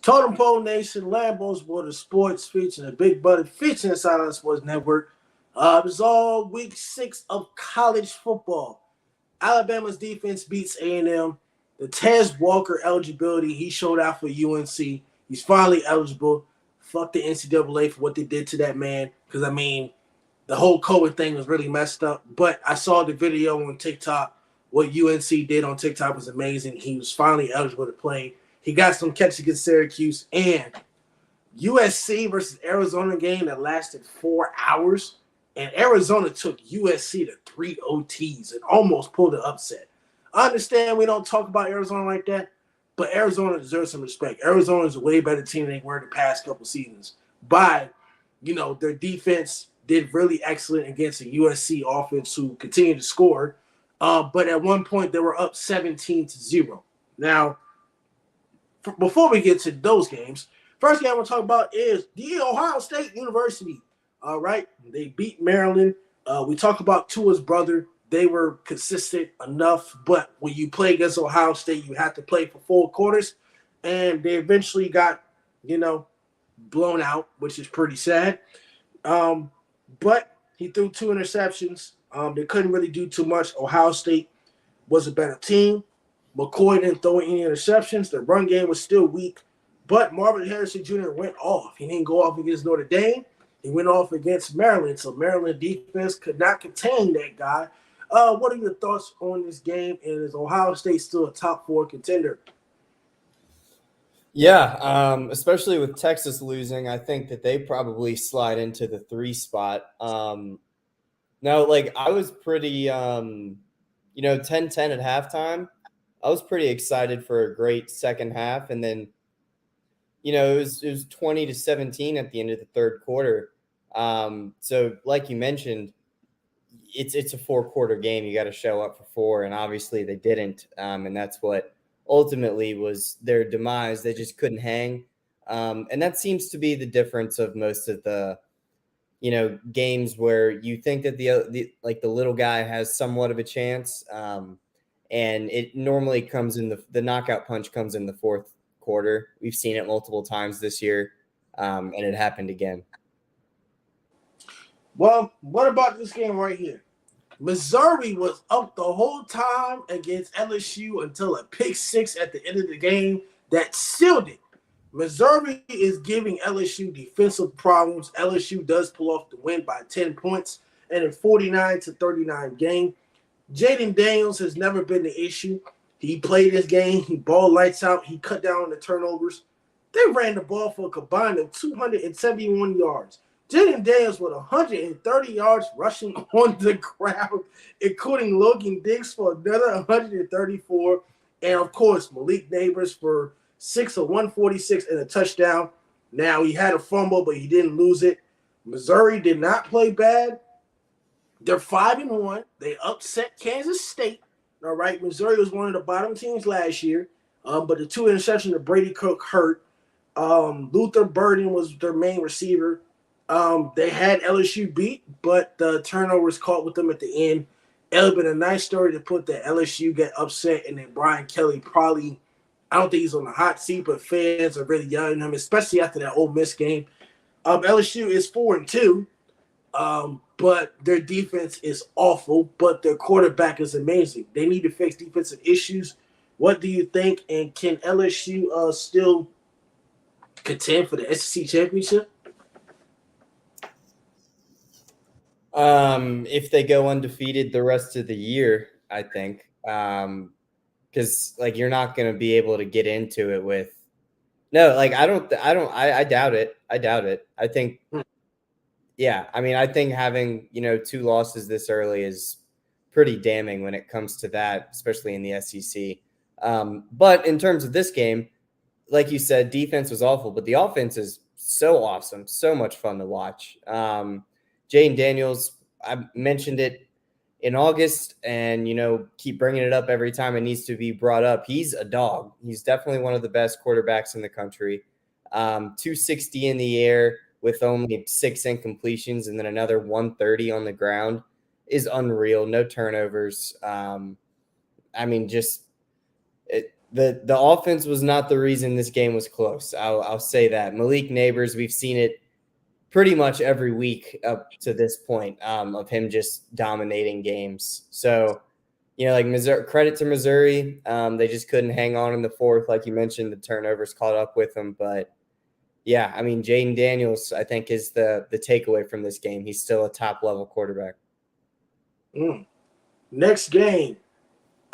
Totem Pole Nation, Lambo's World of Sports, featuring the Big Buddy, featuring the Silent Sports Network. It's all week 6 of college football. Alabama's defense beats A&M. The Tez Walker eligibility, he showed out for UNC. He's finally eligible. Fuck the NCAA for what they did to that man. Because, I mean, the whole COVID thing was really messed up. But I saw the video on TikTok. What UNC did on TikTok was amazing. He was finally eligible to play. He got some catch against Syracuse. And USC versus Arizona game that lasted 4 hours. And Arizona took USC to 3 OTs and almost pulled an upset. I understand we don't talk about Arizona like that, but Arizona deserves some respect. Arizona is a way better team than they were the past couple seasons. Their defense did really excellent against a USC offense who continued to score. But at one point, they were up 17-0. Now, before we get to those games, first game I'm going to talk about is the Ohio State University. All right, they beat Maryland. We talk about Tua's brother. They were consistent enough, but when you play against Ohio State, you have to play for 4 quarters, and they eventually got, blown out, which is pretty sad. But he threw 2 interceptions. They couldn't really do too much. Ohio State was a better team. McCoy didn't throw any interceptions. The run game was still weak, but Marvin Harrison Jr. went off. He didn't go off against Notre Dame. He went off against Maryland, so Maryland defense could not contain that guy. What are your thoughts on this game, and is Ohio State still a top 4 contender? Yeah, especially with Texas losing, I think that they probably slide into the 3 spot. I was pretty, 10-10 at halftime. I was pretty excited for a great second half, and then, it was 20-17 at the end of the third quarter. So like you mentioned, it's a 4-quarter game. You got to show up for 4, and obviously they didn't. And that's what ultimately was their demise. They just couldn't hang. And that seems to be the difference of most of the, games where you think that the little guy has somewhat of a chance. And it normally comes in the knockout punch comes in the 4th quarter. We've seen it multiple times this year. And it happened again. Well, what about this game right here? Missouri was up the whole time against LSU until a pick 6 at the end of the game that sealed it. Missouri is giving LSU defensive problems. LSU does pull off the win by 10 points in a 49-39 game. Jaden Daniels has never been the issue. He played this game. He balled lights out. He cut down on the turnovers. They ran the ball for a combined of 271 yards. Jaden Daniels with 130 yards rushing on the ground, including Logan Diggs for another 134. And, of course, Malik Neighbors for 6 of 146 and a touchdown. Now, he had a fumble, but he didn't lose it. Missouri did not play bad. They're 5-1. They upset Kansas State. All right, Missouri was one of the bottom teams last year, but the 2 interceptions of Brady Cook hurt. Luther Burden was their main receiver. They had LSU beat, but the turnovers caught with them at the end. It would have been a nice story to put that LSU get upset, and then Brian Kelly probably, I don't think he's on the hot seat, but fans are really yelling at him, especially after that Ole Miss game. LSU is 4-2, but their defense is awful, but their quarterback is amazing. They need to fix defensive issues. What do you think, and can LSU still contend for the SEC championship? If they go undefeated the rest of the year, I think, because you're not going to be able to get into it with I doubt it. I think, yeah, I mean, I think having, 2 losses this early is pretty damning when it comes to that, especially in the SEC. But in terms of this game, like you said, defense was awful, but the offense is so awesome, so much fun to watch. Jaden Daniels, I mentioned it in August and, keep bringing it up every time it needs to be brought up. He's a dog. He's definitely one of the best quarterbacks in the country. 260 in the air with only 6 incompletions and then another 130 on the ground is unreal. No turnovers. the offense was not the reason this game was close. I'll say that. Malik Neighbors, we've seen it pretty much every week up to this point of him just dominating games. So, like Missouri, credit to Missouri. They just couldn't hang on in the fourth. Like you mentioned, the turnovers caught up with them. But, yeah, I mean, Jaden Daniels, I think, is the takeaway from this game. He's still a top-level quarterback. Next game,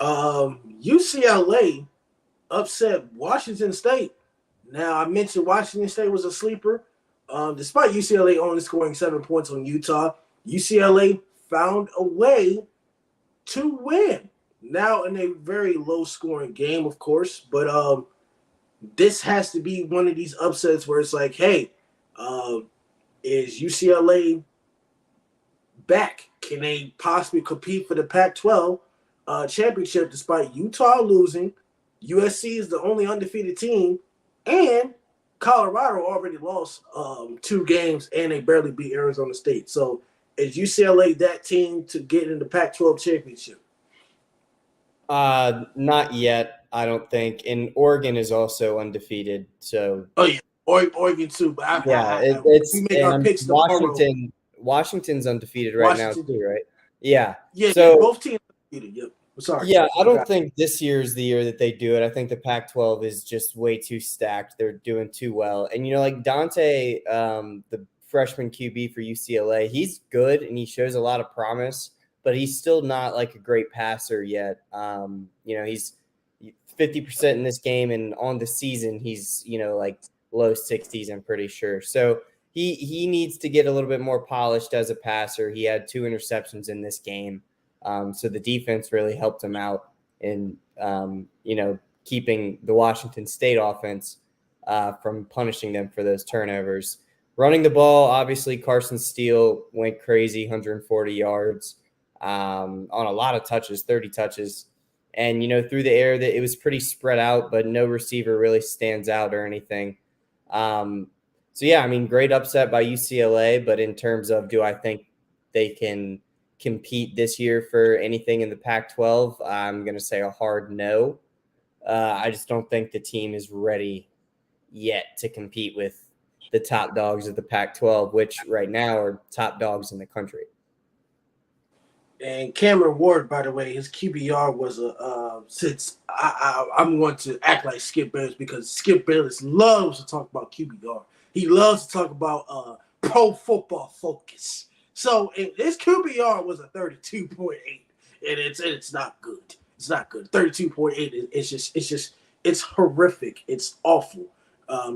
UCLA upset Washington State. Now, I mentioned Washington State was a sleeper. Despite UCLA only scoring 7 points on Utah, UCLA found a way to win. Now in a very low-scoring game, of course, but this has to be one of these upsets where it's like, hey, is UCLA back? Can they possibly compete for the Pac-12 championship despite Utah losing? USC is the only undefeated team, and Colorado already lost 2 games, and they barely beat Arizona State. So is UCLA that team to get in the Pac-12 championship? Not yet, I don't think. And Oregon is also undefeated. So yeah, Oregon too. But it's we make our picks Washington. Washington's undefeated now too, right? Yeah. Yeah. So both teams undefeated. Yep. Sorry. Yeah, I don't think this year is the year that they do it. I think the Pac-12 is just way too stacked. They're doing too well. And, like Dante, the freshman QB for UCLA, he's good and he shows a lot of promise, but he's still not like a great passer yet. He's 50% in this game, and on the season, he's, like low 60s, I'm pretty sure. So he needs to get a little bit more polished as a passer. He had 2 interceptions in this game. So the defense really helped him out in, keeping the Washington State offense from punishing them for those turnovers. Running the ball, obviously, Carson Steele went crazy, 140 yards on a lot of touches, 30 touches. And, through the air, that it was pretty spread out, but no receiver really stands out or anything. Great upset by UCLA. But in terms of, do I think they can compete this year for anything in the Pac-12, I'm going to say a hard no. I just don't think the team is ready yet to compete with the top dogs of the Pac-12, which right now are top dogs in the country. And Cameron Ward, by the way, his QBR was since I'm going to act like Skip Bayless, because Skip Bayless loves to talk about QBR. He loves to talk about Pro Football Focus. So his QBR was a 32.8, and it's not good. It's not good. 32.8 it's horrific. It's awful.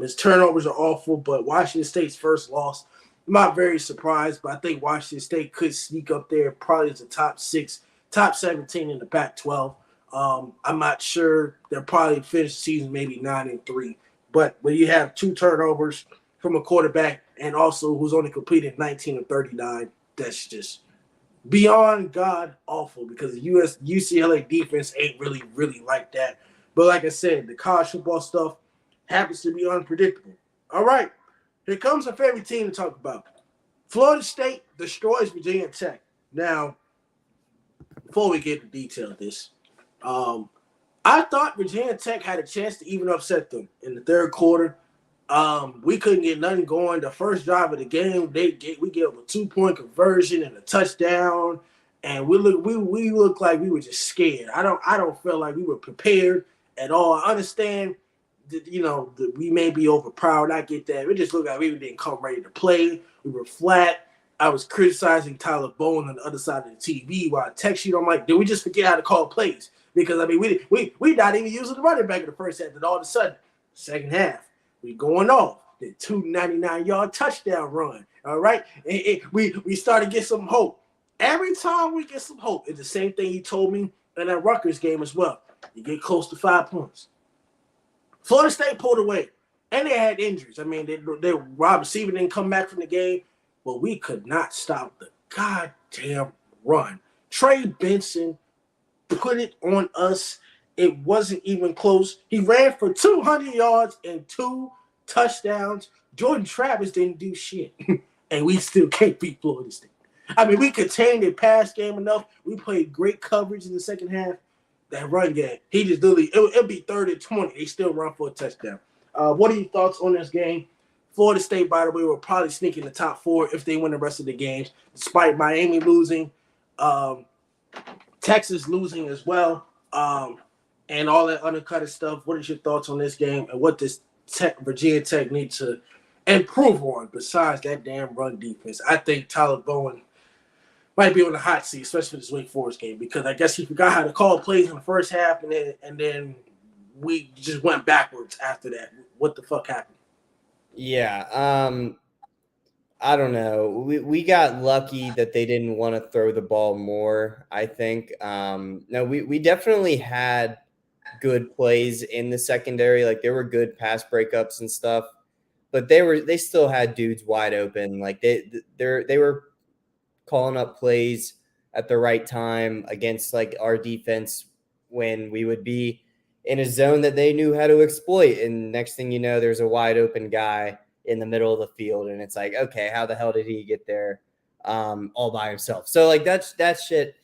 His turnovers are awful, but Washington State's first loss, I'm not very surprised, but I think Washington State could sneak up there probably as a top 17 in the Pac-12. I'm not sure. They'll probably finish the season maybe 9-3. But when you have 2 turnovers from a quarterback and also who's only completed 19 of 39, that's just beyond god awful, because the UCLA defense ain't really like that. But like I said, the college football stuff happens to be unpredictable. All right, here comes our favorite team to talk about. Florida State destroys Virginia Tech. Now, before we get into detail of this, I thought Virginia Tech had a chance to even upset them in the third quarter. We couldn't get nothing going. The first drive of the game, we gave a 2-point conversion and a touchdown, and we looked like we were just scared. I don't feel like we were prepared at all. I understand that, we may be overpowered. I get that. It just looked like we didn't come ready to play. We were flat. I was criticizing Tyler Bowen on the other side of the TV while I text you. I'm like, did we just forget how to call plays? Because we not even using the running back in the first half, and all of a sudden, second half, we going off the 299-yard touchdown run. All right, we started to get some hope. Every time we get some hope, it's the same thing he told me in that Rutgers game as well. You get close to 5 points. Florida State pulled away, and they had injuries. I mean, their wide receiver didn't come back from the game, but we could not stop the goddamn run. Trey Benson put it on us. It wasn't even close. He ran for 200 yards and 2 touchdowns. Jordan Travis didn't do shit, and we still can't beat Florida State. I mean, we contained their pass game enough. We played great coverage in the second half, that run game. He just literally it'll be 3rd and 20. They still run for a touchdown. What are your thoughts on this game? Florida State, by the way, will probably sneak in the top 4 if they win the rest of the games, despite Miami losing, Texas losing as well, and all that undercutted stuff. What is your thoughts on this game and what does Virginia Tech need to improve on besides that damn run defense? I think Tyler Bowen might be on the hot seat, especially for this Wake Forest game, because I guess he forgot how to call plays in the first half, and then we just went backwards after that. What the fuck happened? Yeah, I don't know. We got lucky that they didn't want to throw the ball more, I think. No, we definitely had good plays in the secondary. Like there were good pass breakups and stuff, but they still had dudes wide open. Like they were calling up plays at the right time against like our defense when we would be in a zone that they knew how to exploit. And next thing you know, there's a wide open guy in the middle of the field. And it's like, okay, how the hell did he get there all by himself? So like that shit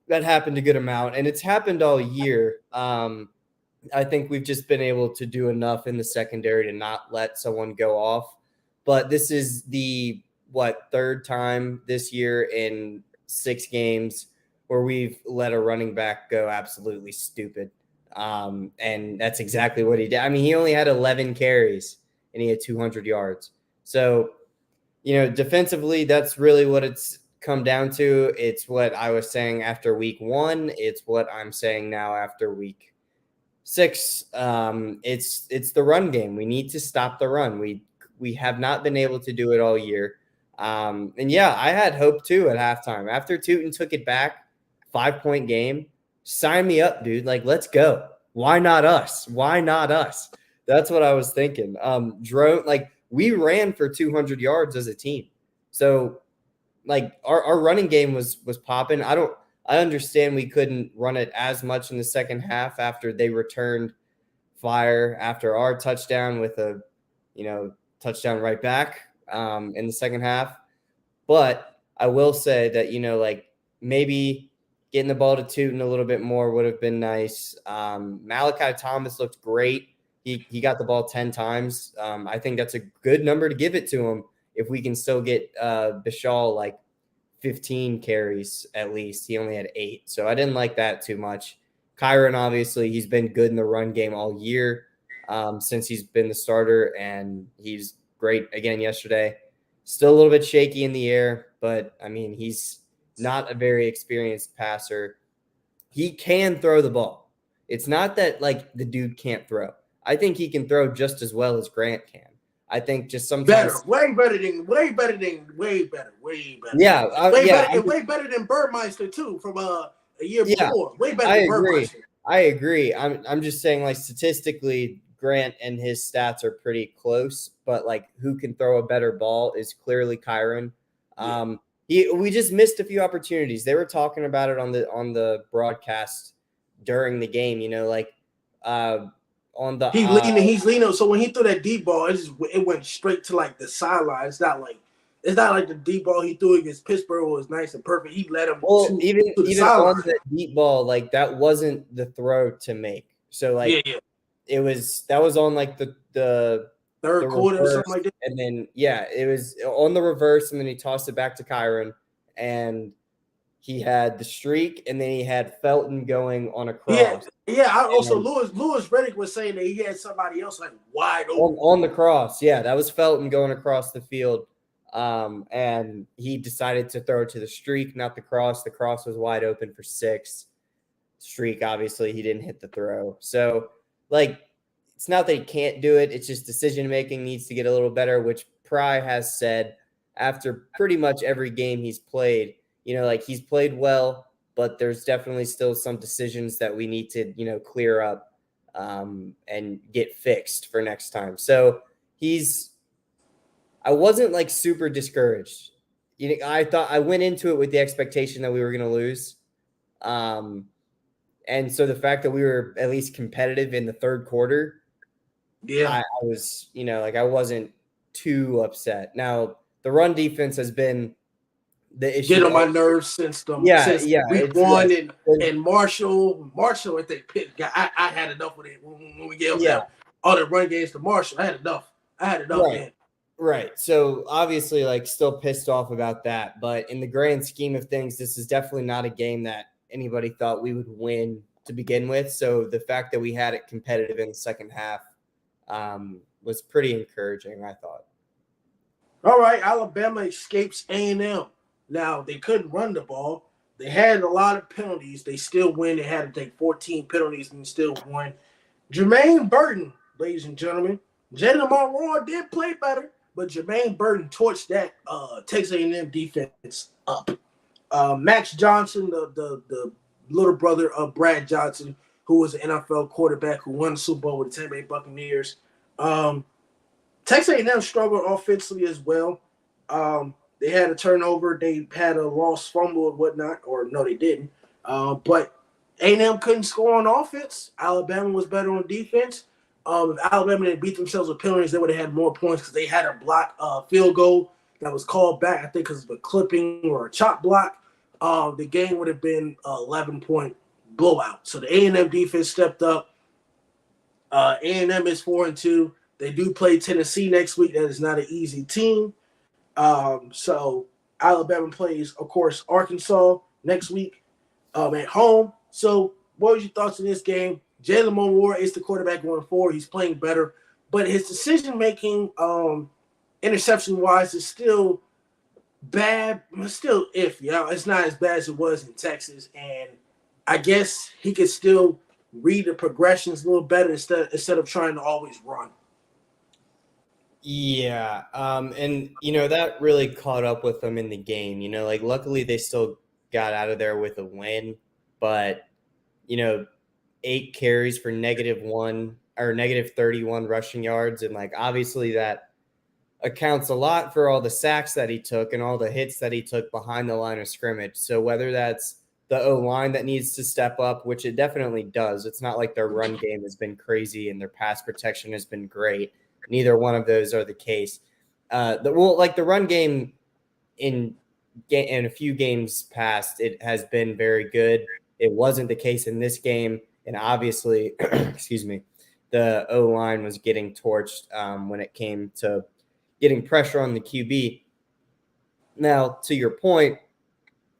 that happened a good amount, and it's happened all year. I think we've just been able to do enough in the secondary to not let someone go off. But this is the 3rd time this year in 6 games where we've let a running back go absolutely stupid. And that's exactly what he did. I mean, he only had 11 carries and he had 200 yards. So, defensively, that's really what it's come down to. It's what I was saying after week 1. It's what I'm saying now after week 6. It's the run game. We need to stop the run. We have not been able to do it all year. And yeah, I had hope too at halftime. After Tootin took it back, 5-point game, sign me up, dude. Like, let's go. Why not us? Why not us? That's what I was thinking. Drone, like we ran for 200 yards as a team. So like our running game was popping. I understand we couldn't run it as much in the second half after they returned fire after our touchdown with a, touchdown right back in the second half. But I will say that, like maybe getting the ball to Tootin a little bit more would have been nice. Malachi Thomas looked great. He got the ball 10 times. I think that's a good number to give it to him if we can still get Bishal like 15 carries at least. He only had 8. So I didn't like that too much. Kyron, obviously, he's been good in the run game all year since he's been the starter, and he's great again yesterday. Still a little bit shaky in the air, but, I mean, he's not a very experienced passer. He can throw the ball. It's not that, like, the dude can't throw. I think he can throw just as well as Grant can. I think just sometimes way better. Yeah, way better than Birdmeister too from a year before. Way better than Birdmeister. I agree. I'm just saying, like, statistically, Grant and his stats are pretty close, but like who can throw a better ball is clearly Kyron. We just missed a few opportunities. They were talking about it on the broadcast during the game. He's leaning. So when he threw that deep ball, it went straight to like the sideline. It's not like the deep ball he threw against Pittsburgh was nice and perfect. He let him. Even on the deep ball, like that wasn't the throw to make. So like, that was on like the third quarter or something like that. And then it was on the reverse, and then he tossed it back to Kyron, and he had the streak, and then he had Felton going on a cross. Lewis Reddick was saying that he had somebody else like wide open on the cross. Yeah, that was Felton going across the field, and he decided to throw it to the streak, not the cross. The cross was wide open for 6. Streak, obviously, he didn't hit the throw. So, like, it's not that he can't do it. It's just decision-making needs to get a little better, which Pry has said after pretty much every game he's played. Like he's played well, but there's definitely still some decisions that we need to, clear up and get fixed for next time. So I wasn't like super discouraged. I thought I went into it with the expectation that we were going to lose. And so the fact that we were at least competitive in the third quarter, I was, I wasn't too upset. Now the run defense has been the Get issue. on my nerves since Yeah, week it's one, yes. and Marshall, I think Pitt got. I had enough with it when we gave Yeah, them all the run games to Marshall. I had enough. right. Man. Right. So obviously, like, still pissed off about that. But in the grand scheme of things, this is definitely not a game that anybody thought we would win to begin with. So the fact that we had it competitive in the second half was pretty encouraging, I thought. All right, Alabama escapes A&M. Now they couldn't run the ball. They had a lot of penalties. They still win. They had to take 14 penalties and still won. Jermaine Burton, ladies and gentlemen. Jalen Monroe did play better, but Jermaine Burton torched that Texas A&M defense up. Max Johnson, the little brother of Brad Johnson, who was an NFL quarterback who won the Super Bowl with the Tampa Bay Buccaneers. Texas A&M struggled offensively as well. They had a turnover. They had a lost fumble and whatnot, or no, they didn't. But A&M couldn't score on offense. Alabama was better on defense. If Alabama didn't beat themselves with penalties, they would have had more points because they had a block field goal that was called back, I think, because of a clipping or a chop block. The game would have been an 11-point blowout. So the A&M defense stepped up. A&M is 4-2. They do play Tennessee next week. That is not an easy team. So Alabama plays, of course, Arkansas next week at home. So what was your thoughts on this game? Jalen Monroe is the quarterback going forward. He's playing better. But his decision-making, interception-wise, is still bad. It's still iffy. It's not as bad as it was in Texas. And I guess he could still read the progressions a little better instead of trying to always run. Yeah. And, that really caught up with them in the game. Like, luckily they still got out of there with a win. But, 8 carries for -1 or -31 rushing yards. And, like, obviously that accounts a lot for all the sacks that he took and all the hits that he took behind the line of scrimmage. So whether that's the O-line that needs to step up, which it definitely does. It's not like their run game has been crazy and their pass protection has been great. Neither one of those are the case. The run game in a few games past, it has been very good. It wasn't the case in this game. And obviously, excuse me, the O-line was getting torched when it came to getting pressure on the QB. Now, to your point,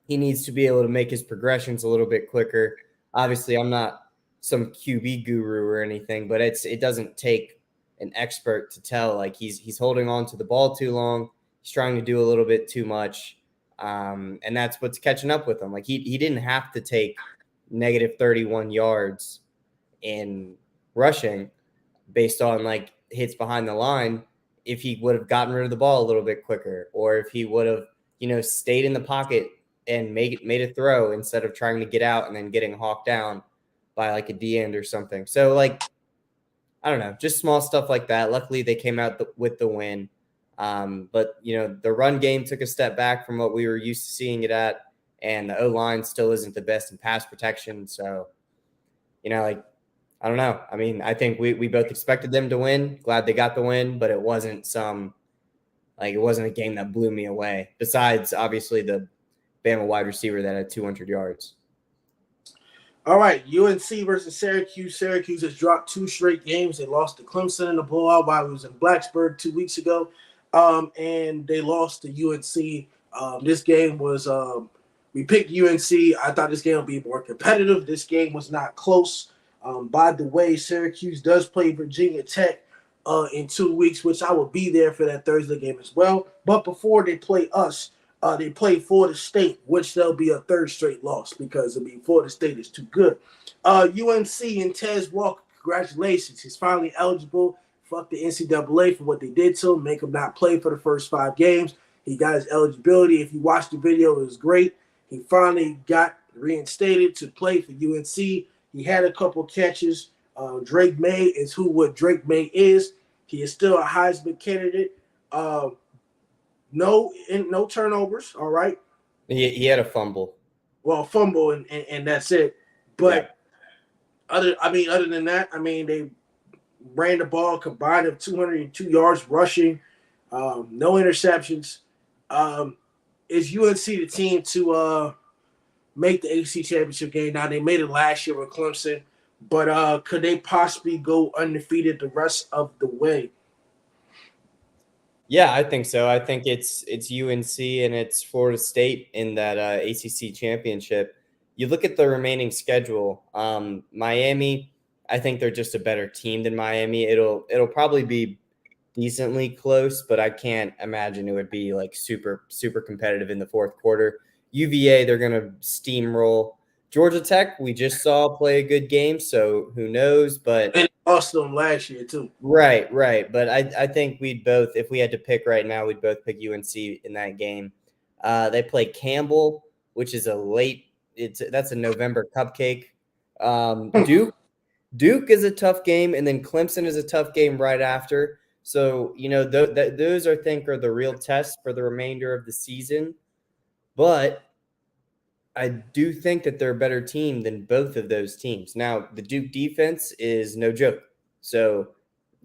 he needs to be able to make his progressions a little bit quicker. Obviously, I'm not some QB guru or anything, but it doesn't take an expert to tell. Like, he's holding on to the ball too long. He's trying to do a little bit too much. And that's what's catching up with him. Like, he didn't have to take -31 yards in rushing based on, like, hits behind the line if he would have gotten rid of the ball a little bit quicker, or if he would have, stayed in the pocket and made a throw instead of trying to get out and then getting hawked down by, like, a D-end or something. So, like, I don't know, just small stuff like that. Luckily, they came out with the win. But, the run game took a step back from what we were used to seeing it at, and the O-line still isn't the best in pass protection. So, I don't know. I mean, I think we both expected them to win. Glad they got the win, but it wasn't it wasn't a game that blew me away. Besides, obviously, the Bama wide receiver that had 200 yards. All right, UNC versus Syracuse. Syracuse has dropped 2 straight games. They lost to Clemson in the blowout while it was in Blacksburg 2 weeks ago, and they lost to UNC. This game was we picked UNC. I thought this game would be more competitive. This game was not close. By the way, Syracuse does play Virginia Tech in 2 weeks, which I will be there for that Thursday game as well. But before they play us, they play Florida State, which there'll be a 3rd straight loss because Florida State is too good. UNC and Tez Walker, congratulations. He's finally eligible. Fuck the NCAA for what they did to him, make him not play for the first 5 games. He got his eligibility. If you watch the video, it was great. He finally got reinstated to play for UNC. He had a couple catches. Drake May is what Drake May is. He is still a Heisman candidate. No turnovers, all right? He had a fumble. Well, fumble and that's it. But other than that, they ran the ball combined of 202 yards rushing, no interceptions. is UNC the team to make the ACC championship game? Now they made it last year with Clemson, but could they possibly go undefeated the rest of the way? Yeah, I think so. I think it's UNC and it's Florida State in that ACC championship. You look at the remaining schedule. Miami, I think they're just a better team than Miami. It'll probably be decently close, but I can't imagine it would be like super competitive in the fourth quarter. UVA, they're going to steamroll. Georgia Tech, we just saw play a good game, so who knows? But And lost them last year too. right. But I think we'd both, if we had to pick right now, we'd both pick UNC in that game. They play Campbell, which is that's a November cupcake. Duke is a tough game, and then Clemson is a tough game right after. So, those I think are the real tests for the remainder of the season. But I do think that they're a better team than both of those teams. Now, the Duke defense is no joke. So,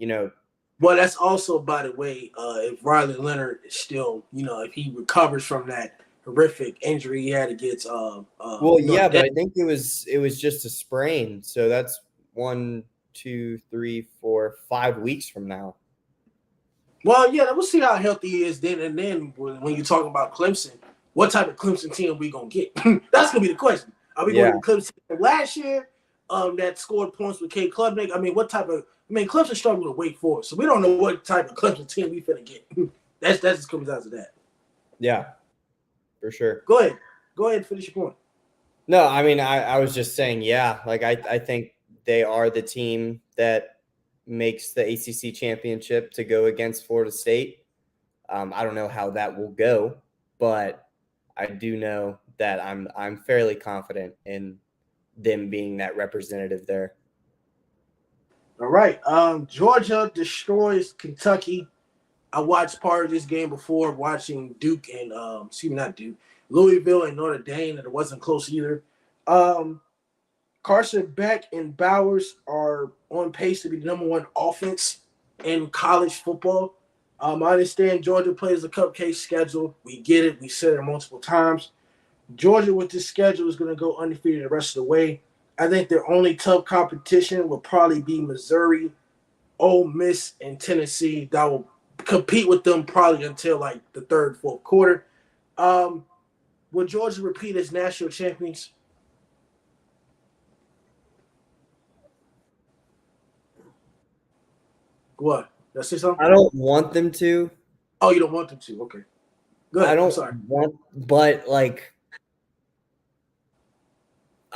Well, that's also, by the way, if Riley Leonard is still, if he recovers from that horrific injury he had against. But I think it was just a sprain. So that's 1, 2, 3, 4, 5 weeks from now. Well, yeah, we'll see how healthy he is then. And then when you're talking about Clemson, what type of Clemson team are we going to get? That's going to be the question. Are we going to get Clemson last year that scored points with Kate Klubnik? Clemson struggled with Wake Forest, so we don't know what type of Clemson team we finna get. That just comes down to that. Yeah, for sure. Go ahead and finish your point. No, I was just saying, yeah, like I think they are the team that makes the ACC championship to go against Florida State. I don't know how that will go, but I do know that I'm fairly confident in them being that representative there. All right. Georgia destroys Kentucky. I watched part of this game before watching Duke and Louisville and Notre Dame, and it wasn't close either. Carson Beck and Bowers are on pace to be the number one offense in college football. I understand Georgia plays a cupcake schedule. We get it. We said it multiple times. Georgia with this schedule is going to go undefeated the rest of the way. I think their only tough competition will probably be Missouri, Ole Miss, and Tennessee. That will compete with them probably until like the third, fourth quarter. Will Georgia repeat as national champions? What? Did I say something? I don't want them to. Oh, you don't want them to? Okay. Good. I don't but like,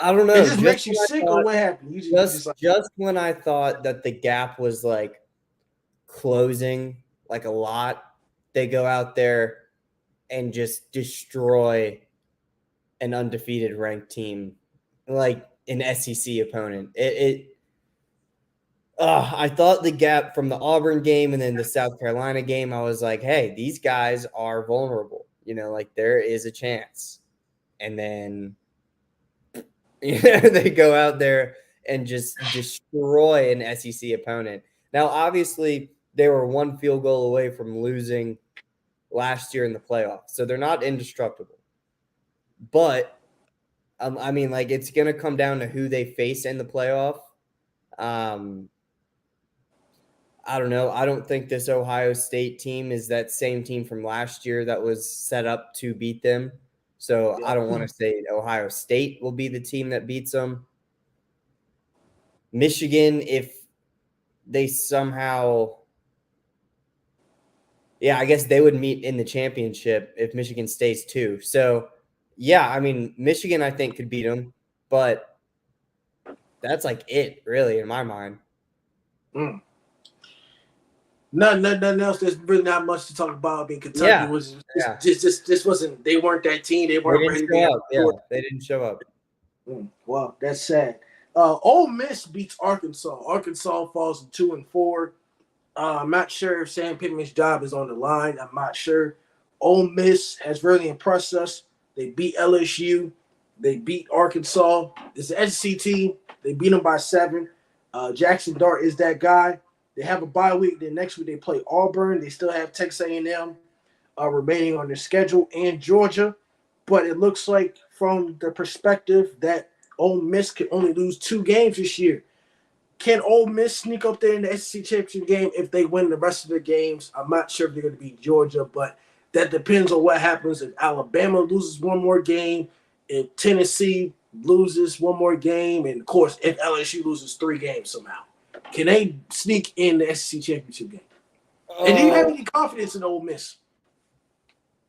I don't know. It just makes you sick, or what happened? Just when I thought that the gap was like closing like a lot, they go out there and just destroy an undefeated ranked team, like an SEC opponent. I thought the gap from the Auburn game and then the South Carolina game, I was like, hey, these guys are vulnerable. Like there is a chance. And then they go out there and just destroy an SEC opponent. Now, obviously, they were one field goal away from losing last year in the playoffs. So they're not indestructible. But, it's going to come down to who they face in the playoff. I don't know. I don't think this Ohio State team is that same team from last year that was set up to beat them. So I don't want to say Ohio State will be the team that beats them. Michigan, if they somehow – I guess they would meet in the championship if Michigan stays 2. So, Michigan I think could beat them, but that's like it really in my mind. Nothing else. There's really not much to talk about. Kentucky was just wasn't. They weren't that team. They weren't ready. They didn't show up. Wow, that's sad. Ole Miss beats Arkansas. Arkansas falls to 2-4. I'm not sure if Sam Pittman's job is on the line. I'm not sure. Ole Miss has really impressed us. They beat LSU. They beat Arkansas. It's an SEC team. They beat them by 7. Jackson Dart is that guy. They have a bye week. Then next week they play Auburn. They still have Texas A&M. remaining on their schedule, and Georgia. But it looks like from the perspective that Ole Miss can only lose 2 games this year. Can Ole Miss sneak up there in the SEC championship game if they win the rest of their games? I'm not sure if they're going to beat Georgia, but that depends on what happens if Alabama loses one more game, if Tennessee loses one more game, and of course if LSU loses 3 games somehow. Can they sneak in the SEC championship game? And do you have any confidence in Ole Miss?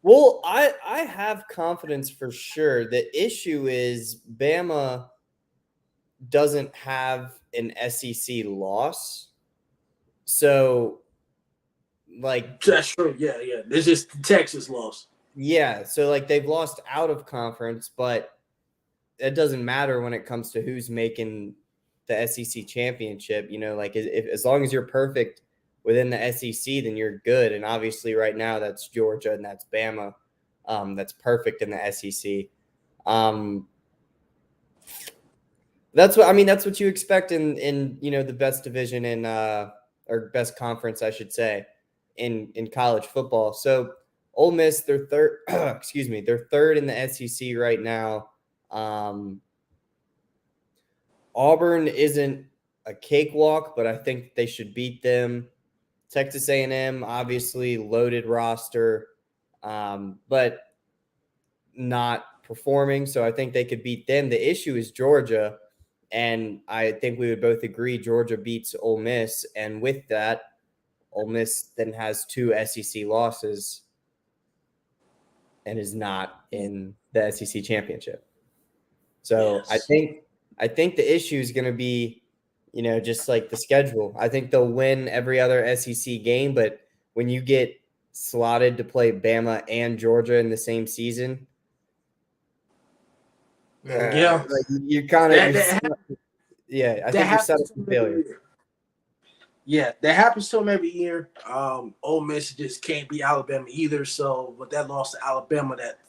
Well, I have confidence for sure. The issue is Bama doesn't have an SEC loss. So, like, that's true. Yeah. It's just the Texas loss. Yeah. So, like, they've lost out of conference, but it doesn't matter when it comes to who's making the SEC championship. Like, as long as you're perfect within the SEC, then you're good. And obviously, right now, that's Georgia and that's Bama. That's perfect in the SEC. That's what you expect in the best division in or best conference, I should say, in college football. So Ole Miss, they're third. They're third in the SEC right now. Auburn isn't a cakewalk, but I think they should beat them. Texas A&M, obviously loaded roster, but not performing. So I think they could beat them. The issue is Georgia. And I think we would both agree Georgia beats Ole Miss. And with that, Ole Miss then has 2 SEC losses and is not in the SEC championship. So yes. I think the issue is going to be, just like the schedule. I think they'll win every other SEC game, but when you get slotted to play Bama and Georgia in the same season, yeah, like you kind of, I think you're set up for failure. Yeah, that happens to them every year. Ole Miss just can't beat Alabama either. So with that loss to Alabama, that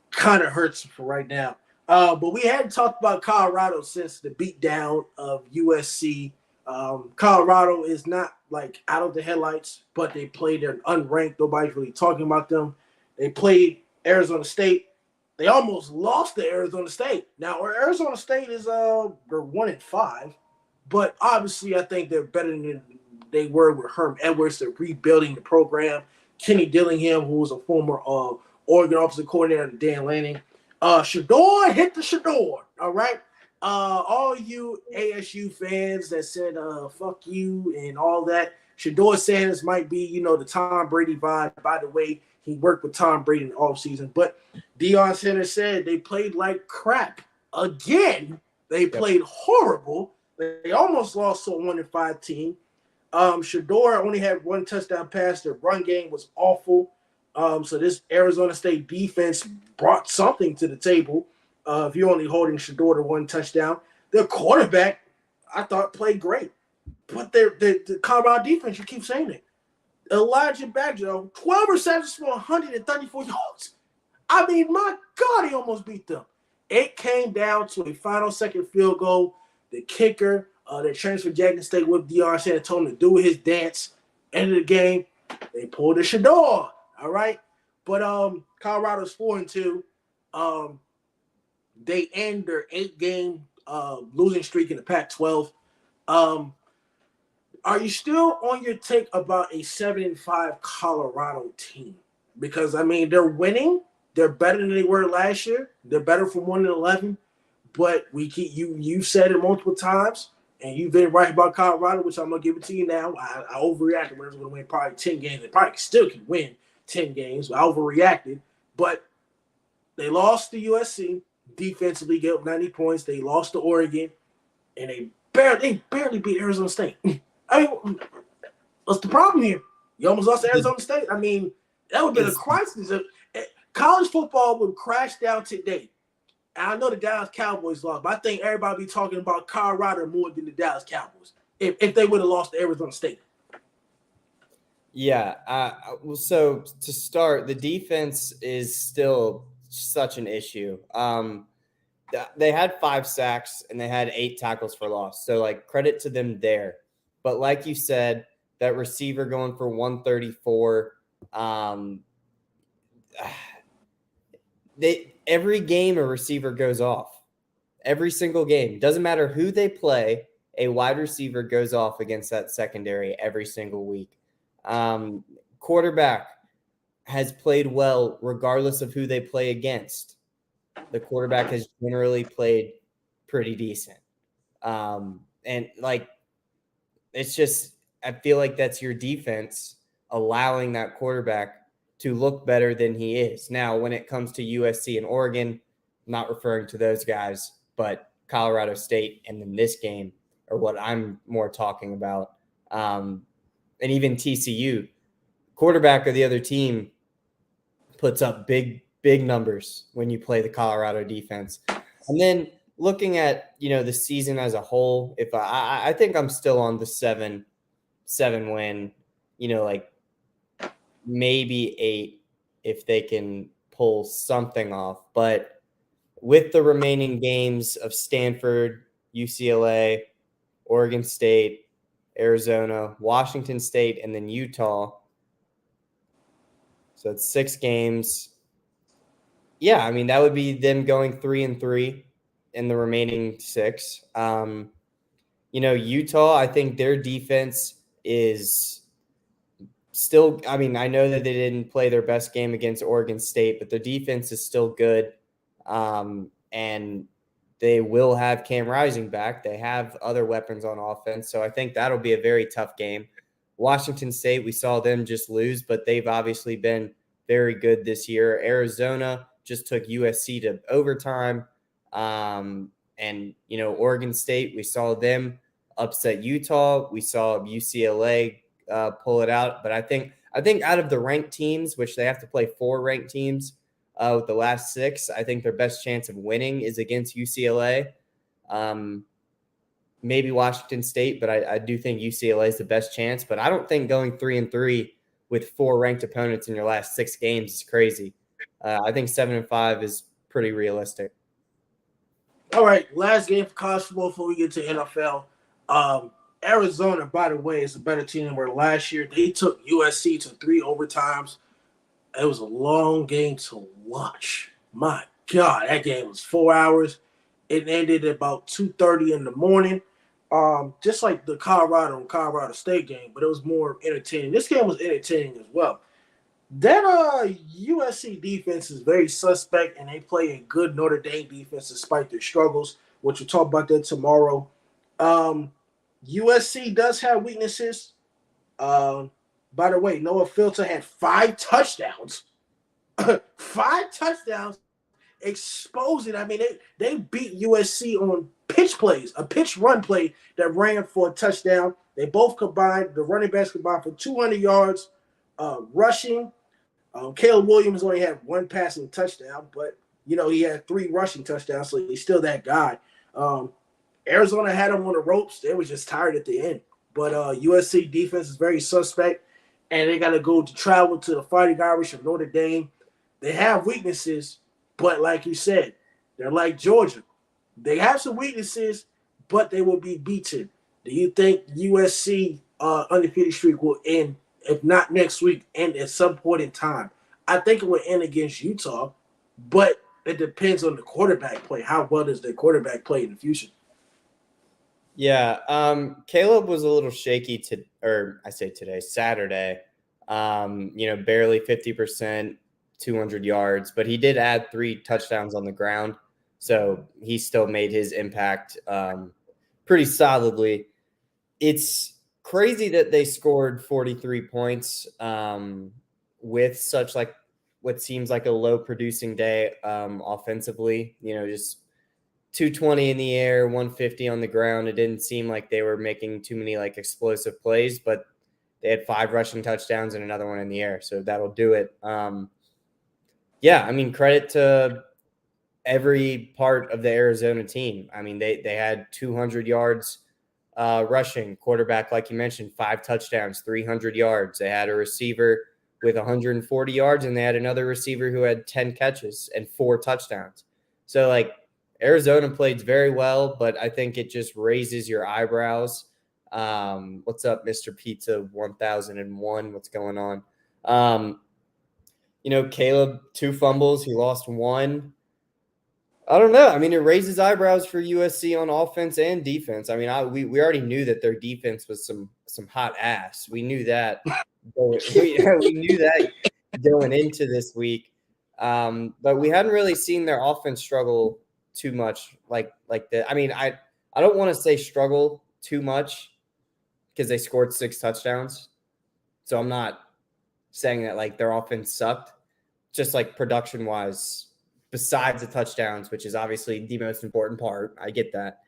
kind of hurts for right now. But we hadn't talked about Colorado since the beatdown of USC. Colorado is not like out of the headlights, but they played an unranked. Nobody's really talking about them. They played Arizona State. They almost lost to Arizona State. Now, Arizona State is they're 1-5, but obviously I think they're better than they were with Herm Edwards. They're rebuilding the program. Kenny Dillingham, who was a former Oregon offensive coordinator, and Dan Lanning. Shador hit the Shador. All right. All you ASU fans that said fuck you and all that. Shador Sanders might be, the Tom Brady vibe. By the way, he worked with Tom Brady in the offseason. But Deion Sanders said they played like crap. Again, they played horrible. They almost lost to a 1-5 team. Shador only had 1 touchdown pass. Their run game was awful. So this Arizona State defense brought something to the table. If you're only holding Shador to 1 touchdown. Their quarterback, I thought, played great. But the Colorado defense, you keep saying it. Elijah Bagwell, 12 receptions for 134 yards. I mean, my God, he almost beat them. It came down to a final second field goal. The kicker, that transferred Jackson State with Deion Sanders, told him to do his dance. End of the game, they pulled the Shador. All right. But Colorado's 4-2. They end their 8-game losing streak in the Pac-12. Are you still on your take about a 7-5 Colorado team? Because they're winning. They're better than they were last year. They're better from 1-11. But you said it multiple times, and you've been right about Colorado, which I'm gonna give it to you now. I overreacted when I was gonna win probably 10 games. They probably still can win 10 games. I overreacted, but they lost to USC defensively, gave up 90 points. They lost to Oregon, and they barely beat Arizona State. What's the problem here? You almost lost to Arizona State. That would have been a crisis. College football would crash down today. And I know the Dallas Cowboys lost, but I think everybody be talking about Colorado more than the Dallas Cowboys if they would have lost to Arizona State. Yeah. So to start, the defense is still such an issue. They had 5 sacks and they had 8 tackles for loss. So, credit to them there. But like you said, that receiver going for 134, every game a receiver goes off. Every single game. Doesn't matter who they play, a wide receiver goes off against that secondary every single week. Quarterback has played well regardless of who they play against. The quarterback has generally played pretty decent. And like, it's just, I feel like that's your defense allowing that quarterback to look better than he is. Now, when it comes to USC and Oregon, I'm not referring to those guys, but Colorado State and then this game are what I'm more talking about. And even TCU, quarterback of the other team puts up big numbers when you play the Colorado defense. And then looking at, the season as a whole, if I think I'm still on the seven win, like maybe 8 if they can pull something off. But with the remaining games of Stanford, UCLA, Oregon State, Arizona, Washington State, and then Utah, so it's 6 games. Yeah, I mean, that would be them going 3-3 in the remaining 6. Utah, I think their defense is still, I mean, I know that they didn't play their best game against Oregon State, but their defense is still good. And they will have Cam Rising back. They have other weapons on offense. So I think that'll be a very tough game. Washington State, we saw them just lose, but they've obviously been very good this year. Arizona just took USC to overtime. And Oregon State, we saw them upset Utah. We saw UCLA pull it out. But I think out of the ranked teams, which they have to play 4 ranked teams with the last 6, I think their best chance of winning is against UCLA. Maybe Washington State, but I do think UCLA is the best chance. But I don't think going 3-3 with 4 ranked opponents in your last 6 games is crazy. I think 7-5 is pretty realistic. All right, last game for college football before we get to NFL. Arizona, by the way, is a better team than were last year. They took USC to 3 overtimes. It was a long game to watch. My God, that game was 4 hours. It ended at about 2:30 in the morning. Just like the Colorado and Colorado State game, but it was more entertaining. This game was entertaining as well. That USC defense is very suspect, and they play a good Notre Dame defense despite their struggles, which we'll talk about that tomorrow. USC does have weaknesses. By the way, Noah Filter had 5 touchdowns. 5 touchdowns exposing. I mean, they beat USC on pitch plays, a pitch run play that ran for a touchdown. They both combined, the running backs combined for 200 yards rushing. Caleb Williams only had 1 passing touchdown, but, he had 3 rushing touchdowns, so he's still that guy. Arizona had him on the ropes. They were just tired at the end. But USC defense is very suspect, and they got to go to travel to the Fighting Irish of Notre Dame. They have weaknesses, but like you said, they're like Georgia. They have some weaknesses, but they will be beaten. Do you think USC undefeated streak will end, if not next week, end at some point in time? I think it will end against Utah, but it depends on the quarterback play. How well does the quarterback play in the future? Yeah, Caleb was a little shaky Saturday. Barely 50%, 200 yards, but he did add 3 touchdowns on the ground. So he still made his impact pretty solidly. It's crazy that they scored 43 points with such like what seems like a low producing day offensively, just 220 in the air, 150 on the ground. It didn't seem like they were making too many like explosive plays, but they had 5 rushing touchdowns and another one in the air. So that'll do it. Yeah, I mean, credit to every part of the Arizona team. I mean, they had 200 yards rushing, quarterback, like you mentioned, 5 touchdowns, 300 yards. They had a receiver with 140 yards, and they had another receiver who had 10 catches and 4 touchdowns. So, like, Arizona played very well, but I think it just raises your eyebrows. What's up, Mr. Pizza 1001? What's going on? Caleb, 2 fumbles. He lost 1. I don't know. I mean, it raises eyebrows for USC on offense and defense. I mean, we already knew that their defense was some hot ass. We knew that. We knew that going into this week. But we hadn't really seen their offense struggle too much like that. I mean, I don't want to say struggle too much because they scored 6 touchdowns. So I'm not saying that like their offense sucked, just like production wise, besides the touchdowns, which is obviously the most important part. I get that.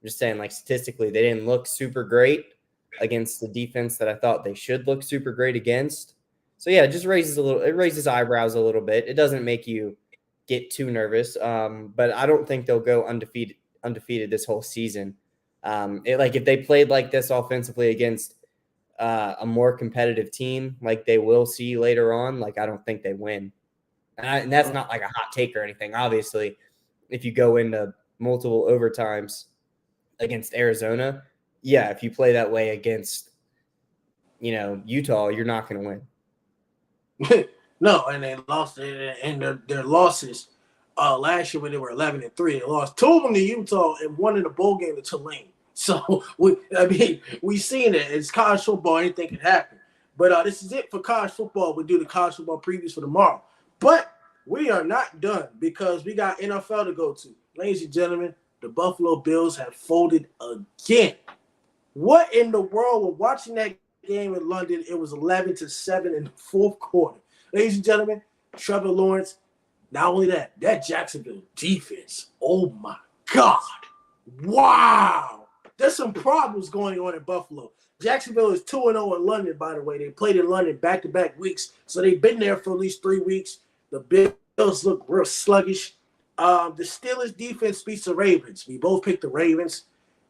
I'm just saying, like, statistically, they didn't look super great against the defense that I thought they should look super great against. So yeah, it just raises eyebrows a little bit. It doesn't make you get too nervous. But I don't think they'll go undefeated this whole season. If they played like this offensively against a more competitive team, like they will see later on, like I don't think they win. And that's not like a hot take or anything. Obviously, if you go into multiple overtimes against Arizona, yeah, if you play that way against, Utah, you're not going to win. No, and they lost, and their losses last year when they were 11-3, they lost 2 of them to Utah and 1 in the bowl game to Tulane. So we seen it. It's college football; anything can happen. But this is it for college football. We'll do the college football previews for tomorrow. But we are not done because we got NFL to go to. Ladies and gentlemen, the Buffalo Bills have folded again. What in the world? We're watching that game in London. It was 11-7 in the 4th quarter. Ladies and gentlemen, Trevor Lawrence, not only that Jacksonville defense, oh my God. Wow. There's some problems going on in Buffalo. Jacksonville is 2-0 in London, by the way. They played in London back-to-back weeks, so they've been there for at least 3 weeks. The Bills look real sluggish. The Steelers defense beats the Ravens. We both picked the Ravens.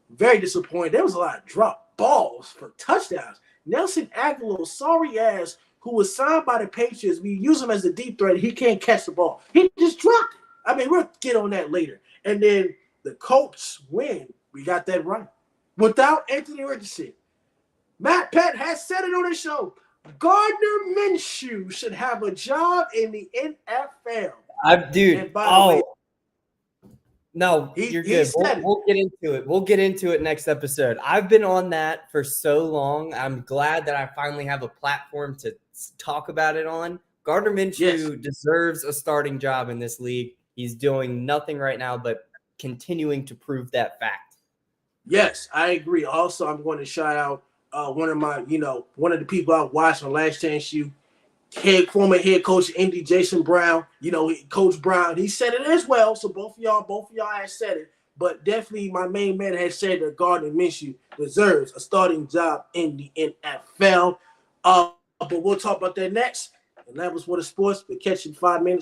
Very disappointed. There was a lot of drop balls for touchdowns. Nelson Aguilar, sorry ass, who was signed by the Patriots. We use him as a deep threat. He can't catch the ball. He just dropped it. I mean, we'll get on that later. And then the Colts win. We got that right. Without Anthony Richardson. Mattpatt has said it on the show. Gardner Minshew should have a job in the NFL. No, you're good. We'll get into it. We'll get into it next episode. I've been on that for so long. I'm glad that I finally have a platform to talk about it on. Gardner Minshew deserves a starting job in this league. He's doing nothing right now but continuing to prove that fact. Yes, I agree. Also, I'm going to shout out one of the people I watched on Last Chance U, former head coach Indy, Jason Brown. Coach Brown, he said it as well. So both of y'all have said it. But definitely my main man has said that Gardner Minshew deserves a starting job in the NFL. But we'll talk about that next. And that was For the Sports. We'll catch you in 5 minutes.